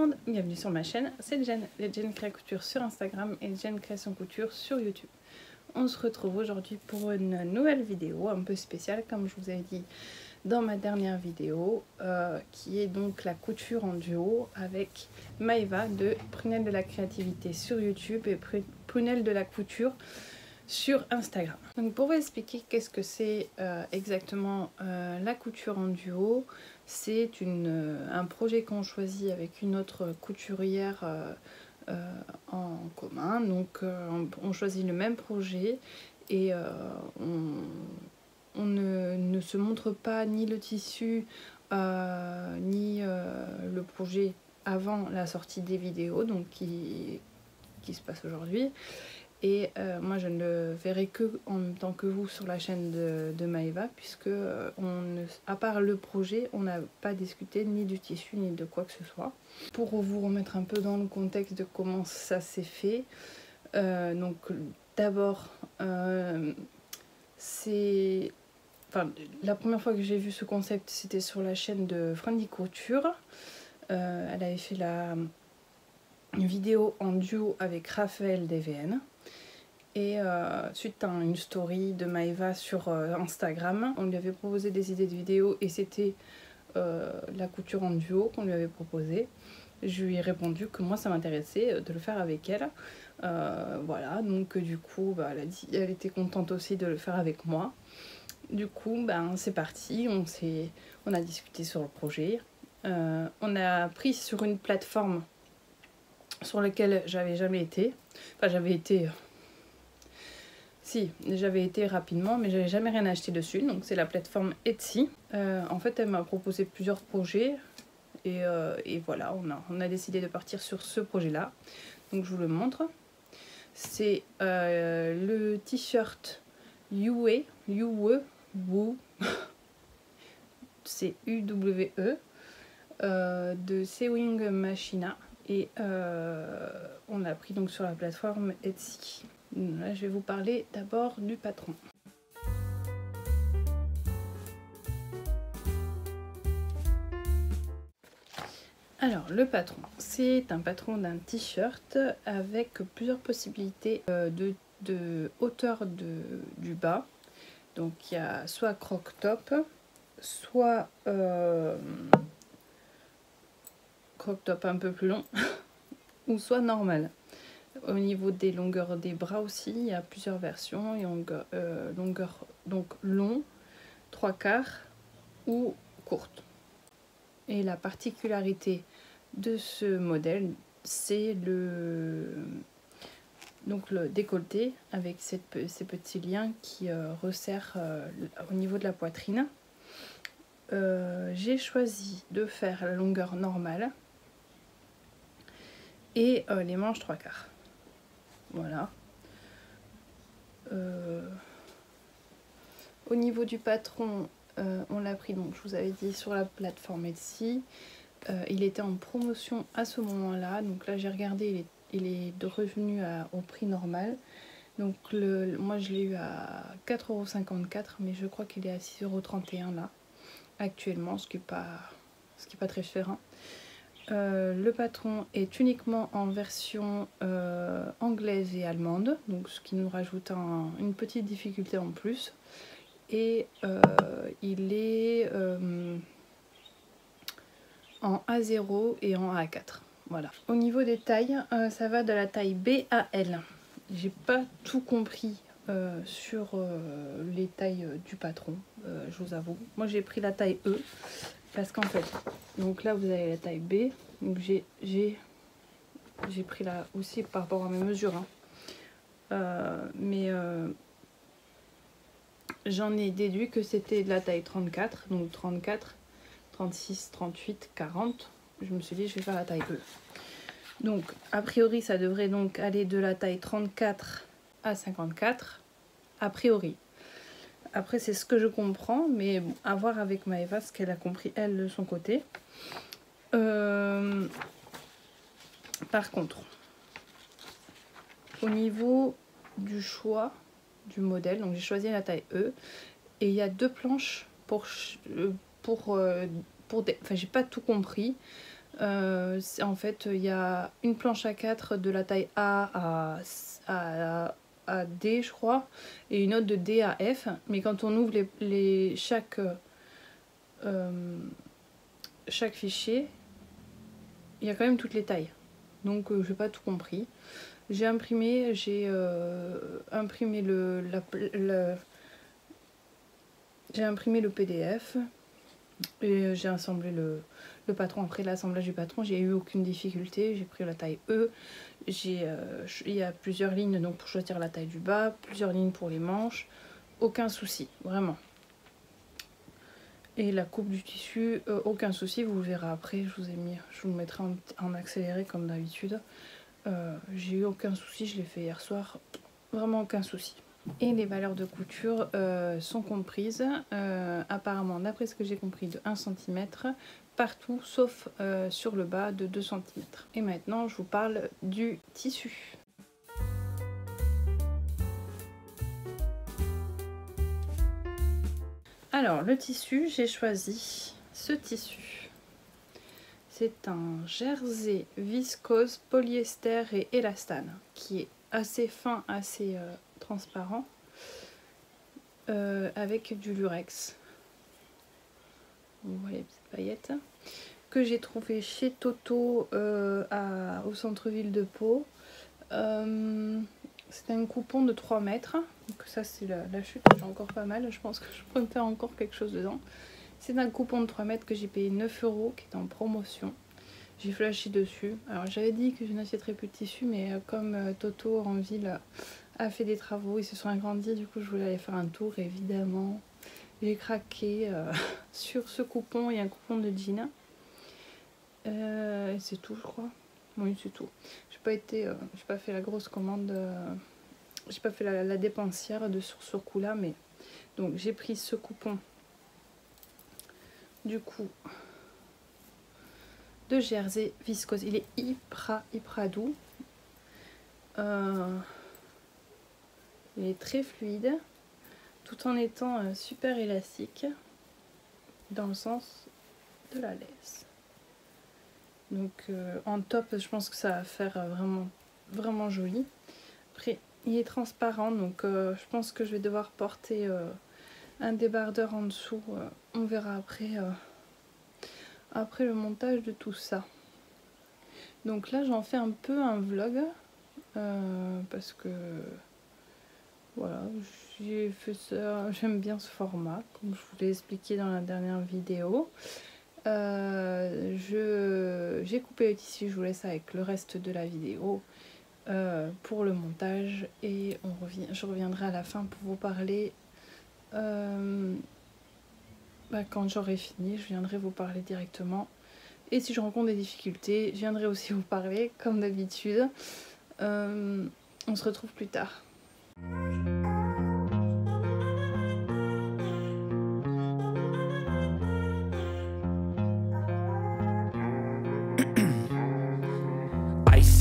monde, bienvenue sur ma chaîne, c'est Jen, Jen Crée Couture sur Instagram et Jen Création Couture sur YouTube. On se retrouve aujourd'hui pour une nouvelle vidéo un peu spéciale comme je vous avais dit dans ma dernière vidéo qui est donc la couture en duo avec Maëva de Prunelle de la Créativité sur YouTube et Prunelle de la Couture sur Instagram. Donc pour vous expliquer qu'est-ce que c'est exactement la couture en duo, c'est un projet qu'on choisit avec une autre couturière en commun. Donc on choisit le même projet et on ne se montre pas ni le tissu ni le projet avant la sortie des vidéos donc qui se passe aujourd'hui. Et moi je ne le verrai que en même temps que vous sur la chaîne de Maëva puisque à part le projet on n'a pas discuté ni du tissu ni de quoi que ce soit. Pour vous remettre un peu dans le contexte de comment ça s'est fait, donc d'abord la première fois que j'ai vu ce concept c'était sur la chaîne de Friendly Couture. Elle avait fait une vidéo en duo avec Raphaël DVN. Et suite à une story de Maëva sur Instagram, on lui avait proposé des idées de vidéos et c'était la couture en duo qu'on lui avait proposé. Je lui ai répondu que moi ça m'intéressait de le faire avec elle. Voilà, donc du coup elle a dit elle était contente aussi de le faire avec moi. Du coup c'est parti, on a discuté sur le projet. On a pris sur une plateforme sur laquelle j'avais jamais été. Enfin j'avais été... Si, j'avais été rapidement, mais j'avais jamais rien acheté dessus. Donc c'est la plateforme Etsy. En fait, elle m'a proposé plusieurs projets. Et voilà, on a décidé de partir sur ce projet-là. Donc je vous le montre. C'est le t-shirt Yue, c'est U-W-E, de Sewing Machina. Et on l'a pris donc sur la plateforme Etsy. Là, je vais vous parler d'abord du patron. Alors, le patron, c'est un patron d'un t-shirt avec plusieurs possibilités de hauteur du bas. Donc, il y a soit croc-top, soit croc-top un peu plus long, ou soit normal. Au niveau des longueurs des bras aussi, il y a plusieurs versions. Et longueur donc long, 3/4 ou courte. Et la particularité de ce modèle, c'est le décolleté avec ces petits liens qui resserrent au niveau de la poitrine. J'ai choisi de faire la longueur normale et les manches 3/4. Voilà. Au niveau du patron, on l'a pris, donc je vous avais dit, sur la plateforme Etsy. Il était en promotion à ce moment-là. Donc là, j'ai regardé, il est revenu au prix normal. Donc moi, je l'ai eu à 4,54 €, mais je crois qu'il est à 6,31 € là, actuellement, ce qui n'est pas très cher. Hein. Le patron est uniquement en version anglaise et allemande, donc ce qui nous rajoute une petite difficulté en plus. Et il est en A0 et en A4. Voilà. Au niveau des tailles, ça va de la taille B à L. J'ai pas tout compris sur les tailles du patron, je vous avoue. Moi j'ai pris la taille E. Parce qu'en fait, donc là vous avez la taille B, donc j'ai pris là aussi par rapport à mes mesures, hein. J'en ai déduit que c'était de la taille 34, donc 34, 36, 38, 40. Je me suis dit je vais faire la taille E. Donc a priori ça devrait donc aller de la taille 34 à 54, a priori. Après, c'est ce que je comprends, mais bon, à voir avec Maëva ce qu'elle a compris, elle, de son côté. Par contre, au niveau du choix du modèle, donc j'ai choisi la taille E, et il y a deux planches enfin, j'ai pas tout compris. En fait, il y a une planche à 4 de la taille A à D, je crois, et une autre de D à F. Mais quand on ouvre chaque fichier, il y a quand même toutes les tailles. Donc, je n'ai pas tout compris. J'ai imprimé le PDF et j'ai assemblé le patron. Après l'assemblage du patron, j'ai eu aucune difficulté. J'ai pris la taille E. Il y a plusieurs lignes donc pour choisir la taille du bas, plusieurs lignes pour les manches. Aucun souci, vraiment. Et la coupe du tissu, aucun souci. Vous le verrez après. Je vous le mettrai en accéléré comme d'habitude. J'ai eu aucun souci. Je l'ai fait hier soir. Vraiment aucun souci. Et les valeurs de couture sont comprises, apparemment d'après ce que j'ai compris, de 1 cm partout sauf sur le bas de 2 cm. Et maintenant je vous parle du tissu. Alors le tissu, j'ai choisi ce tissu. C'est un jersey viscose, polyester et élastane qui est assez fin, assez transparent avec du lurex. On voit les petites paillettes que j'ai trouvé chez Toto au centre-ville de Pau. C'était un coupon de 3 mètres. Donc ça c'est la chute, j'ai encore pas mal. Je pense que je pourrais me faire encore quelque chose dedans. C'est un coupon de 3 mètres que j'ai payé 9 € qui est en promotion. J'ai flashé dessus. Alors j'avais dit que je n'achèterais plus de tissu, mais comme Toto en ville a fait des travaux, ils se sont agrandis, du coup je voulais aller faire un tour. Évidemment, j'ai craqué sur ce coupon et un coupon de jean. Et c'est tout, je crois. Oui, c'est tout. J'ai pas fait la grosse commande. J'ai pas fait la dépensière sur ce coup-là, mais donc j'ai pris ce coupon. Du coup, de jersey viscose. Il est hyper doux. Il est très fluide, tout en étant super élastique dans le sens de la laisse. Donc en top, je pense que ça va faire vraiment joli. Après, il est transparent, donc je pense que je vais devoir porter un débardeur en dessous. On verra après le montage de tout ça. Donc là j'en fais un peu un vlog parce que voilà, j'ai fait ça, j'aime bien ce format comme je vous l'ai expliqué dans la dernière vidéo. J'ai coupé le tissu, je vous laisse avec le reste de la vidéo pour le montage et je reviendrai à la fin pour vous parler. Quand j'aurai fini, je viendrai vous parler directement. Et si je rencontre des difficultés, je viendrai aussi vous parler, comme d'habitude. On se retrouve plus tard.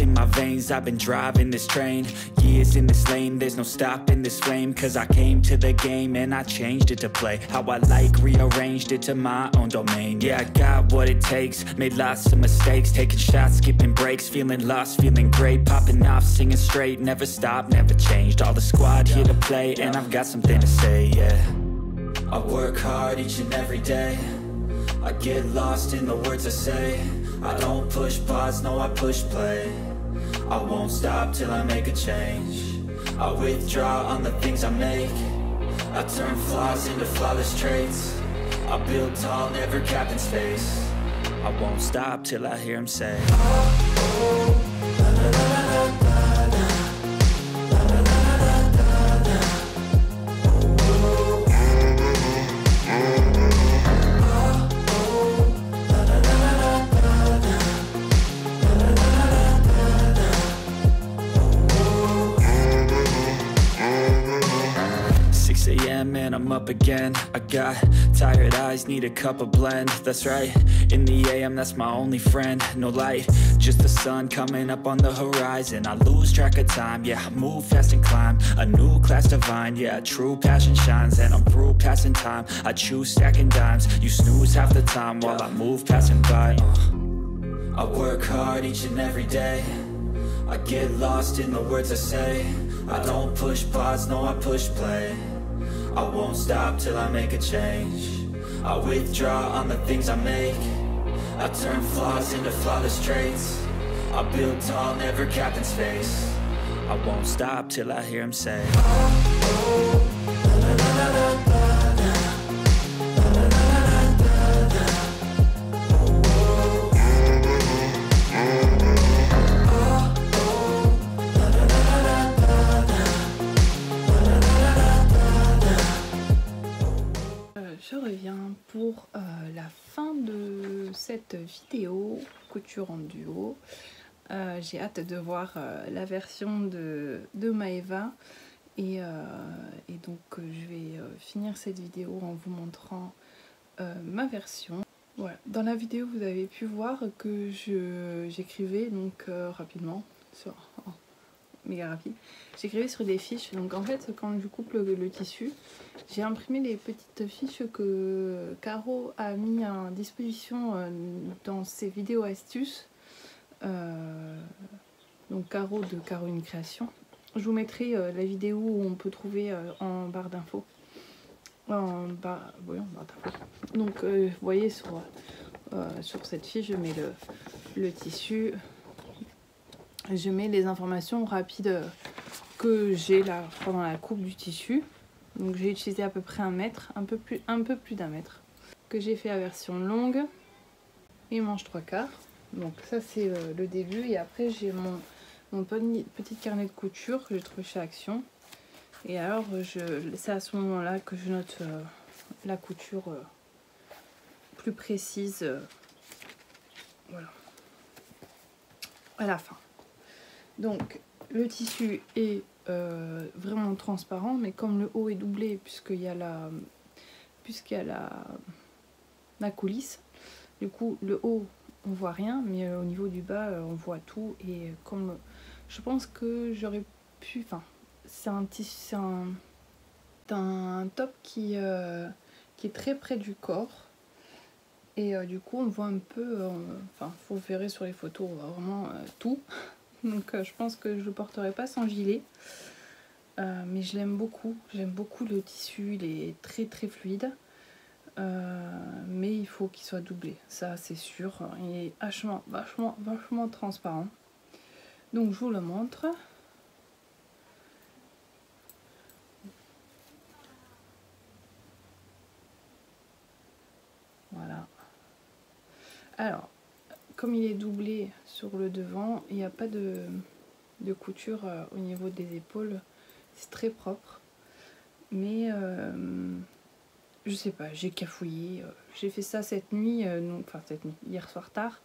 In my veins, I've been driving this train. Years in this lane, there's no stopping this flame. Cause I came to the game and I changed it to play how I like, rearranged it to my own domain. Yeah, I got what it takes, made lots of mistakes, taking shots, skipping breaks, feeling lost, feeling great, popping off, singing straight, never stopped, never changed. All the squad here to play and I've got something to say, yeah. I work hard each and every day, I get lost in the words I say. I don't push pause, no I push play. I won't stop till I make a change. I withdraw on the things I make. I turn flaws into flawless traits. I build tall, never capped in space. I won't stop till I hear him say, oh, oh, la, la, la, la, la, la. And I'm up again. I got tired eyes, need a cup of blend. That's right, in the AM, that's my only friend. No light, just the sun coming up on the horizon. I lose track of time, yeah, I move fast and climb a new class divine, yeah, true passion shines. And I'm through passing time, I choose stacking dimes. You snooze half the time while I move passing by. I work hard each and every day. I get lost in the words I say. I don't push pause, no I push play. I won't stop till I make a change. I withdraw on the things I make. I turn flaws into flawless traits. I build tall, never capped in space. I won't stop till I hear him say, oh, la la la la la. Je reviens pour la fin de cette vidéo couture en duo. J'ai hâte de voir la version de Maeva et donc je vais finir cette vidéo en vous montrant ma version. Voilà. Dans la vidéo vous avez pu voir que j'écrivais donc rapidement sur méga rapide. J'écrivais sur des fiches, donc en fait quand je coupe le tissu, j'ai imprimé les petites fiches que Caro a mis à disposition dans ses vidéos astuces. Donc Caro de Caro une création. Je vous mettrai la vidéo où on peut trouver en barre d'infos. Oui, en barre d'infos. Donc vous voyez sur cette fiche, je mets le tissu. Je mets les informations rapides que j'ai là pendant la coupe du tissu. Donc j'ai utilisé à peu près 1 mètre, un peu plus d'1 mètre. Que j'ai fait la version longue et manche 3/4. Donc ça c'est le début. Et après j'ai mon petit carnet de couture que j'ai trouvé chez Action. Et alors c'est à ce moment-là que je note la couture plus précise. Voilà. À la fin. Donc le tissu est vraiment transparent, mais comme le haut est doublé puisqu'il y a la coulisse, du coup le haut on voit rien, mais au niveau du bas on voit tout. Et comme je pense que j'aurais pu, enfin c'est un top qui est très près du corps. Et du coup on voit un peu, enfin vous verrez sur les photos vraiment tout. Donc je pense que je le porterai pas sans gilet. Mais je l'aime beaucoup le tissu, il est très très fluide. Mais il faut qu'il soit doublé, ça c'est sûr. Il est vachement transparent. Donc je vous le montre. Voilà. Alors, comme il est doublé sur le devant, il n'y a pas de couture au niveau des épaules. C'est très propre. Mais je sais pas, j'ai cafouillé. J'ai fait ça cette nuit, hier soir tard.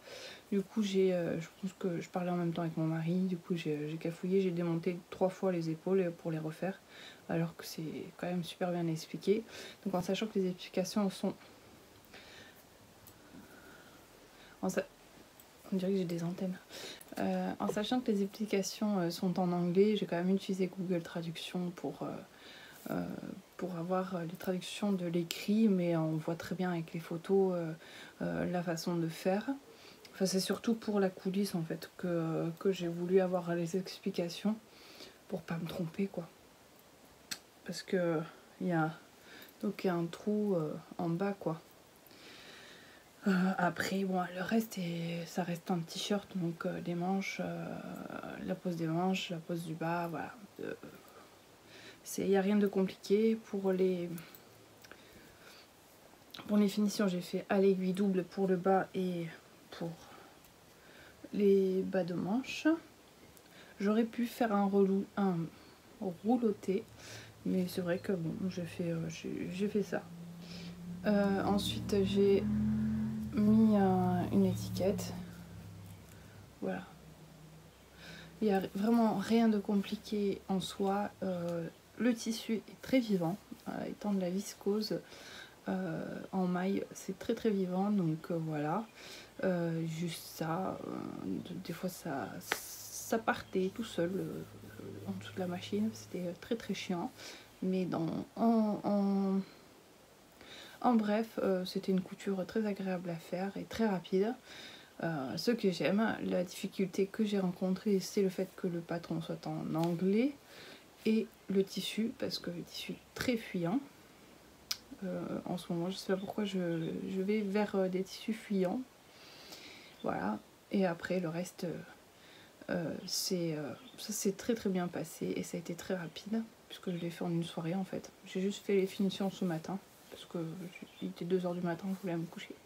Du coup, je pense que je parlais en même temps avec mon mari. Du coup, j'ai cafouillé, j'ai démonté 3 fois les épaules pour les refaire. Alors que c'est quand même super bien expliqué. Donc en sachant que les explications sont... On dirait que j'ai des antennes. En sachant que les explications sont en anglais, j'ai quand même utilisé Google Traduction pour avoir les traductions de l'écrit, mais on voit très bien avec les photos la façon de faire. Enfin, c'est surtout pour la coulisse en fait que j'ai voulu avoir les explications pour pas me tromper quoi. Parce que il y a un trou en bas quoi. Après bon, le reste ça reste un t-shirt, donc les manches, la pose des manches, la pose du bas, voilà. Il n'y a rien de compliqué. Pour les finitions, j'ai fait à l'aiguille double pour le bas et pour les bas de manches. J'aurais pu faire un rouloté, mais c'est vrai que bon, j'ai fait ça. Ensuite, j'ai mis une étiquette. Voilà. Il n'y a vraiment rien de compliqué en soi. Le tissu est très vivant, étant de la viscose en maille, c'est très très vivant, donc voilà. Juste ça, des fois ça partait tout seul en dessous de la machine, c'était très très chiant. Mais en bref, c'était une couture très agréable à faire et très rapide. ce que j'aime. La difficulté que j'ai rencontrée, c'est le fait que le patron soit en anglais et le tissu, parce que le tissu est très fuyant. En ce moment, je sais pas pourquoi je vais vers des tissus fuyants. Voilà. Et après, le reste, ça s'est très très bien passé et ça a été très rapide, puisque je l'ai fait en une soirée en fait. J'ai juste fait les finitions ce matin, parce que il était 2 h du matin, je voulais me coucher.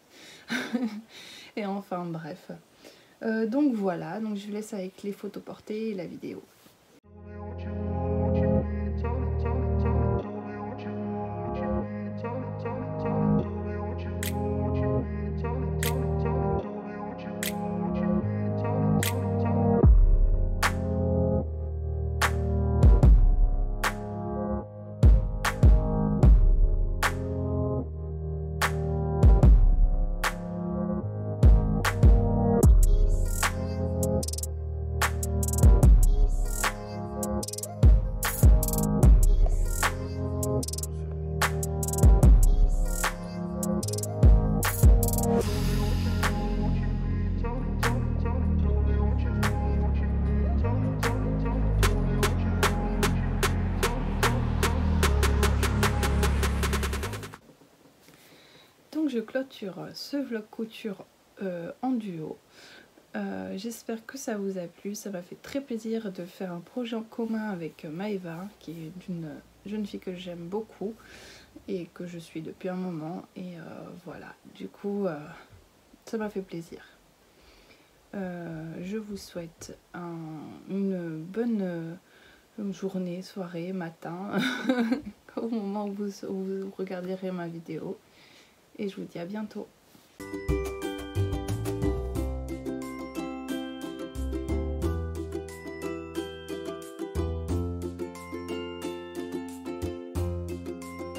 Et enfin, bref. Donc voilà, donc je vous laisse avec les photos portées et la vidéo. Donc je clôture ce vlog couture en duo. J'espère que ça vous a plu, ça m'a fait très plaisir de faire un projet en commun avec Maëva, qui est une jeune fille que j'aime beaucoup et que je suis depuis un moment, et voilà, du coup ça m'a fait plaisir. Je vous souhaite une bonne journée, soirée, matin au moment où vous regarderez ma vidéo, et je vous dis à bientôt.